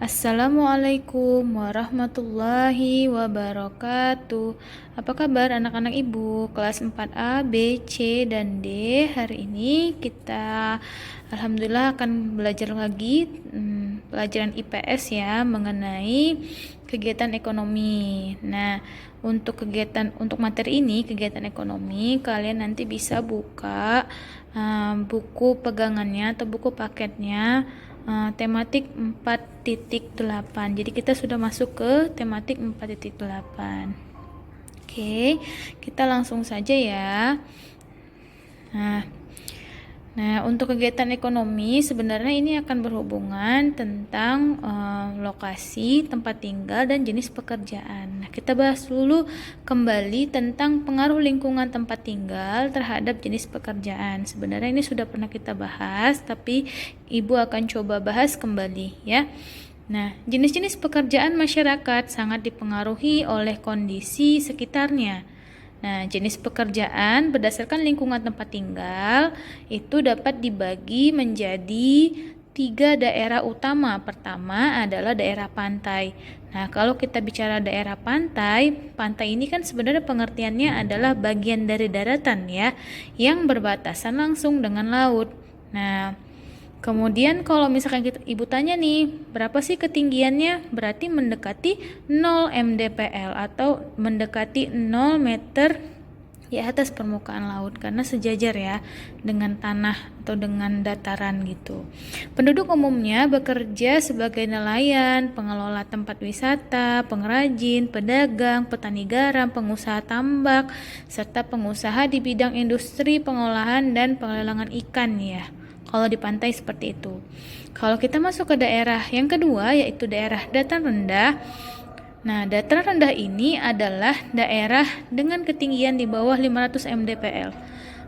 Assalamualaikum warahmatullahi wabarakatuh. Apa kabar anak-anak ibu kelas 4A, B, C, dan D? Hari ini kita alhamdulillah akan belajar lagi pelajaran IPS ya mengenai kegiatan ekonomi. Nah, untuk materi ini, kegiatan ekonomi, kalian nanti bisa buka buku pegangannya atau buku paketnya tematik 4.8. Jadi kita sudah masuk ke tematik 4.8. Oke, kita langsung saja ya. Nah, untuk kegiatan ekonomi sebenarnya ini akan berhubungan tentang lokasi, tempat tinggal, dan jenis pekerjaan. Nah, kita bahas dulu kembali tentang pengaruh lingkungan tempat tinggal terhadap jenis pekerjaan. Sebenarnya ini sudah pernah kita bahas, tapi Ibu akan coba bahas kembali ya. Nah, jenis-jenis pekerjaan masyarakat sangat dipengaruhi oleh kondisi sekitarnya. Nah, jenis pekerjaan berdasarkan lingkungan tempat tinggal itu dapat dibagi menjadi 3 daerah utama. Pertama adalah daerah pantai. Nah, kalau kita bicara daerah pantai, pantai ini kan sebenarnya pengertiannya adalah bagian dari daratan ya, yang berbatasan langsung dengan laut. Nah, kemudian kalau misalkan ibu tanya nih, berapa sih ketinggiannya? Berarti mendekati 0 mdpl atau mendekati 0 meter di atas permukaan laut karena sejajar ya dengan tanah atau dengan dataran gitu. Penduduk umumnya bekerja sebagai nelayan, pengelola tempat wisata, pengrajin, pedagang, petani garam, pengusaha tambak, serta pengusaha di bidang industri pengolahan dan pengelelangan ikan ya. Kalau di pantai seperti itu. Kalau kita masuk ke daerah yang kedua yaitu daerah dataran rendah. Nah, dataran rendah ini adalah daerah dengan ketinggian di bawah 500 mdpl.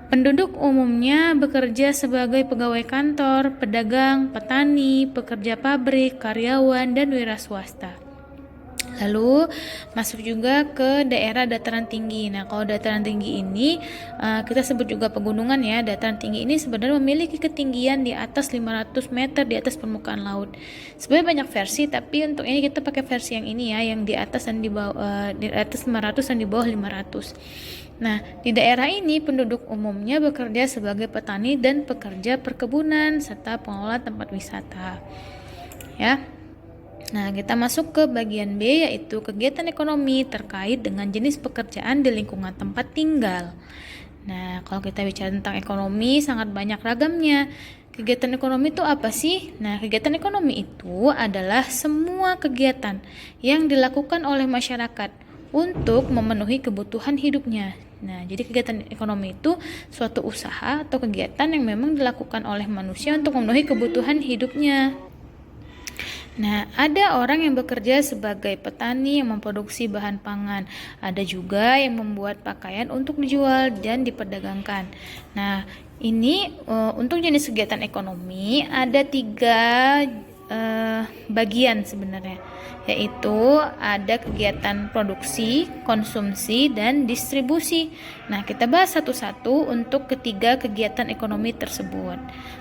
Penduduk umumnya bekerja sebagai pegawai kantor, pedagang, petani, pekerja pabrik, karyawan, dan wira swasta. Lalu masuk juga ke daerah dataran tinggi. Nah, kalau dataran tinggi ini kita sebut juga pegunungan ya. Dataran tinggi ini sebenarnya memiliki ketinggian di atas 500 meter di atas permukaan laut. Sebenarnya banyak versi, tapi untuk ini kita pakai versi yang ini ya, yang di atas dan di bawah di atas 500 dan di bawah 500. Nah, di daerah ini penduduk umumnya bekerja sebagai petani dan pekerja perkebunan serta pengelola tempat wisata. Ya. Nah, kita masuk ke bagian B yaitu kegiatan ekonomi terkait dengan jenis pekerjaan di lingkungan tempat tinggal. Nah, kalau kita bicara tentang ekonomi sangat banyak ragamnya. Kegiatan ekonomi itu apa sih? Nah, kegiatan ekonomi itu adalah semua kegiatan yang dilakukan oleh masyarakat untuk memenuhi kebutuhan hidupnya. Nah, jadi kegiatan ekonomi itu suatu usaha atau kegiatan yang memang dilakukan oleh manusia untuk memenuhi kebutuhan hidupnya. Nah, ada orang yang bekerja sebagai petani yang memproduksi bahan pangan. Ada juga yang membuat pakaian untuk dijual dan diperdagangkan. Nah, ini untuk jenis kegiatan ekonomi ada 3 bagian sebenarnya, yaitu ada kegiatan produksi, konsumsi, dan distribusi. Nah, kita bahas satu-satu untuk ketiga kegiatan ekonomi tersebut.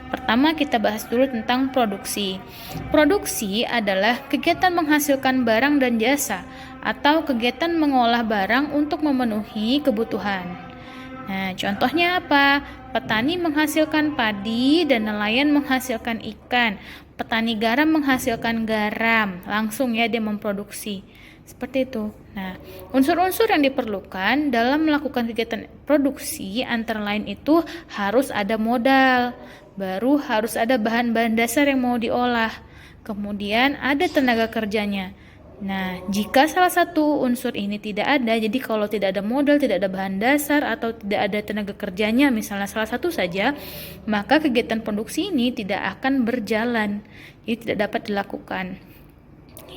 Pertama, kita bahas dulu tentang produksi. Produksi adalah kegiatan menghasilkan barang dan jasa atau kegiatan mengolah barang untuk memenuhi kebutuhan. Nah, contohnya apa? Petani menghasilkan padi dan nelayan menghasilkan ikan. Petani garam menghasilkan garam. Langsung ya dia memproduksi. Seperti itu. Nah, unsur-unsur yang diperlukan dalam melakukan kegiatan produksi antara lain itu harus ada modal. Baru harus ada bahan-bahan dasar yang mau diolah. Kemudian ada tenaga kerjanya. Nah, jika salah satu unsur ini tidak ada, jadi kalau tidak ada modal, tidak ada bahan dasar, atau tidak ada tenaga kerjanya, misalnya salah satu saja, maka kegiatan produksi ini tidak akan berjalan, jadi tidak dapat dilakukan.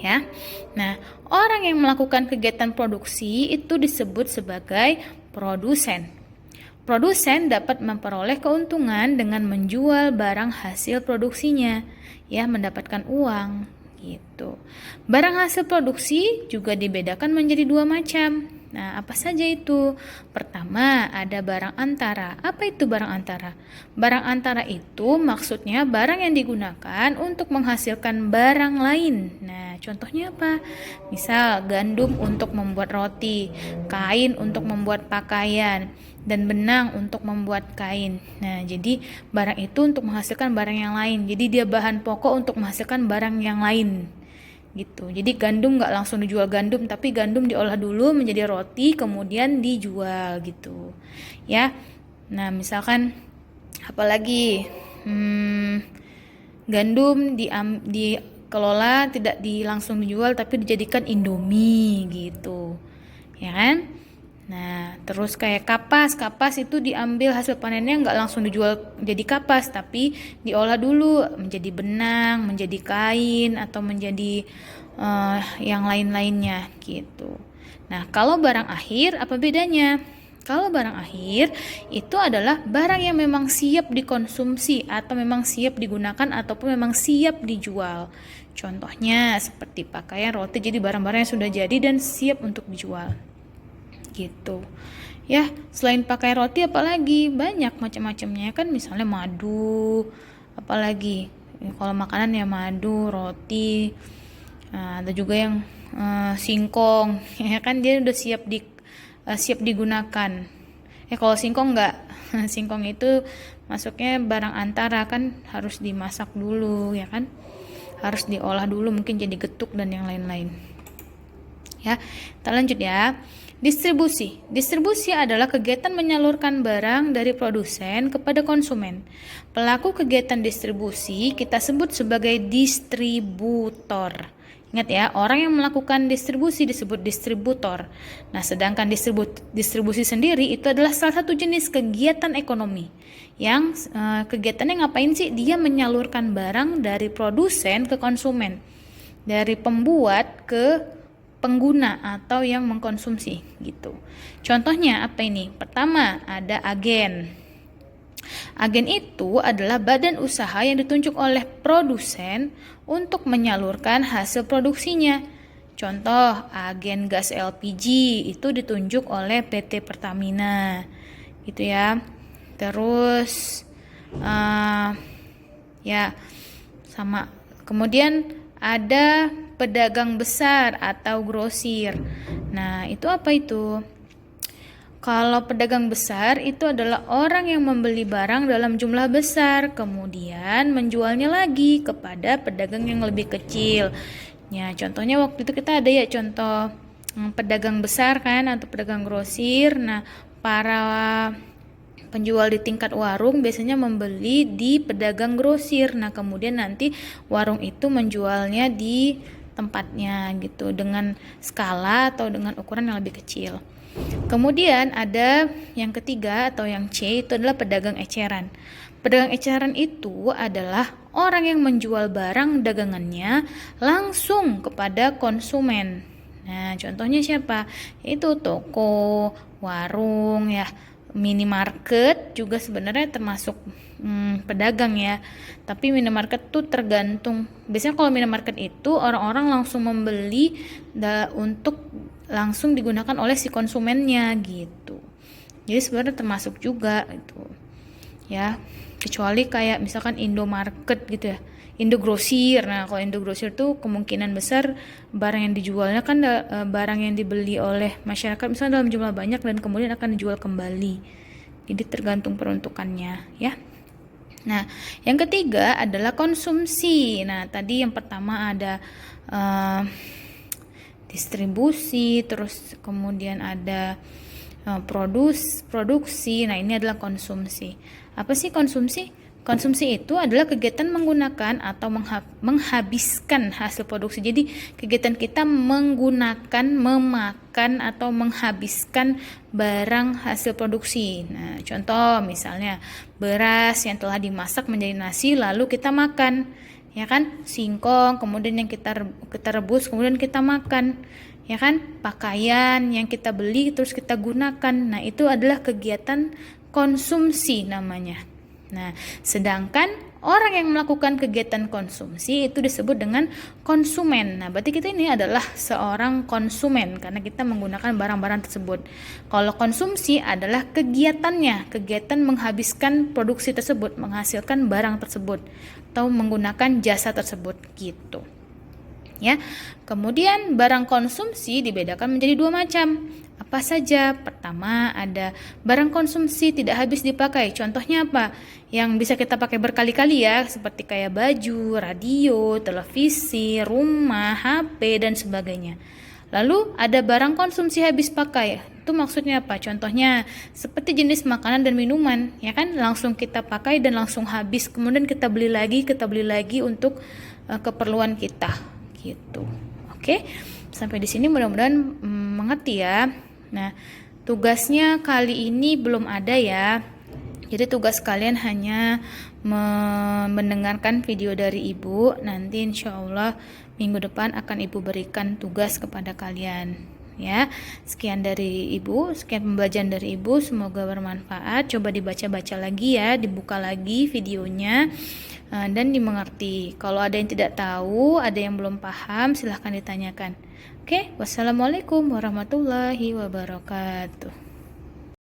Ya, nah orang yang melakukan kegiatan produksi itu disebut sebagai produsen. Produsen dapat memperoleh keuntungan dengan menjual barang hasil produksinya, ya mendapatkan uang. Gitu. Barang hasil produksi juga dibedakan menjadi 2 macam. Nah, apa saja itu? Pertama, ada barang antara. Apa itu barang antara? Barang antara itu maksudnya barang yang digunakan untuk menghasilkan barang lain. Nah, contohnya apa? Misal, gandum untuk membuat roti, kain untuk membuat pakaian, dan benang untuk membuat kain. Nah, jadi barang itu untuk menghasilkan barang yang lain. Jadi dia bahan pokok untuk menghasilkan barang yang lain. Gitu. Jadi gandum nggak langsung dijual gandum, tapi gandum diolah dulu menjadi roti, kemudian dijual gitu. Ya. Nah, misalkan apalagi gandum dikelola tidak langsung dijual, tapi dijadikan Indomie gitu. Ya kan? Nah, terus kayak kapas itu diambil hasil panennya nggak langsung dijual jadi kapas, tapi diolah dulu menjadi benang, menjadi kain, atau menjadi yang lain-lainnya gitu. Nah, kalau barang akhir apa bedanya? Kalau barang akhir itu adalah barang yang memang siap dikonsumsi atau memang siap digunakan ataupun memang siap dijual. Contohnya seperti pakaian, roti, jadi barang-barang yang sudah jadi dan siap untuk dijual. Gitu. Ya, selain pakai roti apalagi banyak macam-macamnya kan, misalnya madu, apalagi kalau makanan ya madu, roti. Nah, ada juga yang singkong, ya kan dia udah siap digunakan. Kalau singkong enggak, singkong itu masuknya barang antara, kan harus dimasak dulu, ya kan, harus diolah dulu, mungkin jadi getuk dan yang lain-lain. Ya, kita lanjut ya. Distribusi adalah kegiatan menyalurkan barang dari produsen kepada konsumen. Pelaku kegiatan distribusi kita sebut sebagai distributor. Ingat ya, orang yang melakukan distribusi disebut distributor. Nah, sedangkan distribusi sendiri itu adalah salah satu jenis kegiatan ekonomi yang kegiatannya ngapain sih? Dia menyalurkan barang dari produsen ke konsumen, dari pembuat ke pengguna atau yang mengkonsumsi gitu. Contohnya apa ini? Pertama, ada agen. Agen itu adalah badan usaha yang ditunjuk oleh produsen untuk menyalurkan hasil produksinya. Contoh, agen gas LPG itu ditunjuk oleh PT Pertamina. Gitu ya. Terus ya sama. Kemudian ada pedagang besar atau grosir. Nah, itu apa itu? Kalau pedagang besar itu adalah orang yang membeli barang dalam jumlah besar, kemudian menjualnya lagi kepada pedagang yang lebih kecil. Ya, contohnya waktu itu kita ada ya contoh pedagang besar kan, atau pedagang grosir. Nah, para penjual di tingkat warung biasanya membeli di pedagang grosir. Nah, kemudian nanti warung itu menjualnya di tempatnya gitu dengan skala atau dengan ukuran yang lebih kecil. Kemudian ada yang ketiga atau yang C, itu adalah pedagang eceran. Pedagang eceran itu adalah orang yang menjual barang dagangannya langsung kepada konsumen. Nah, contohnya siapa? Itu toko, warung ya, minimarket juga sebenarnya termasuk pedagang ya. Tapi minimarket tuh tergantung. Biasanya kalau minimarket itu orang-orang langsung membeli untuk langsung digunakan oleh si konsumennya gitu. Jadi sebenarnya termasuk juga itu. Ya, kecuali kayak misalkan Indomarket gitu ya. Indogrosir. Nah, kalau Indogrosir tuh kemungkinan besar barang yang dijualnya kan barang yang dibeli oleh masyarakat misalnya dalam jumlah banyak dan kemudian akan dijual kembali. Jadi tergantung peruntukannya ya. Nah, yang ketiga adalah konsumsi. Nah, tadi yang pertama ada distribusi, terus kemudian ada produksi. Nah, ini adalah konsumsi. Apa sih konsumsi? Konsumsi itu adalah kegiatan menggunakan atau menghabiskan hasil produksi. Jadi kegiatan kita menggunakan, memakan atau menghabiskan barang hasil produksi. Nah, contoh misalnya beras yang telah dimasak menjadi nasi lalu kita makan. Ya kan? Singkong, kemudian yang kita rebus, kemudian kita makan. Ya kan? Pakaian yang kita beli terus kita gunakan. Nah, itu adalah kegiatan konsumsi namanya. Nah, sedangkan orang yang melakukan kegiatan konsumsi itu disebut dengan konsumen. Nah, berarti kita ini adalah seorang konsumen karena kita menggunakan barang-barang tersebut. Kalau konsumsi adalah kegiatannya, kegiatan menghabiskan produksi tersebut, menghasilkan barang tersebut atau menggunakan jasa tersebut gitu. Ya. Kemudian barang konsumsi dibedakan menjadi dua macam. Apa saja? Pertama, ada barang konsumsi tidak habis dipakai. Contohnya apa? Yang bisa kita pakai berkali-kali ya, seperti kayak baju, radio, televisi, rumah, HP dan sebagainya. Lalu ada barang konsumsi habis pakai. Itu maksudnya apa? Contohnya seperti jenis makanan dan minuman, ya kan? Langsung kita pakai dan langsung habis. Kemudian kita beli lagi untuk keperluan kita. Gitu. Oke. Sampai di sini mudah-mudahan mengerti ya. Nah, tugasnya kali ini belum ada ya. Jadi tugas kalian hanya mendengarkan video dari Ibu. Nanti insya Allah minggu depan akan Ibu berikan tugas kepada kalian. Ya, sekian dari Ibu, sekian pembelajaran dari Ibu. Semoga bermanfaat. Coba dibaca-baca lagi ya, dibuka lagi videonya dan dimengerti. Kalau ada yang tidak tahu, ada yang belum paham, silahkan ditanyakan. Oke, wassalamualaikum warahmatullahi wabarakatuh.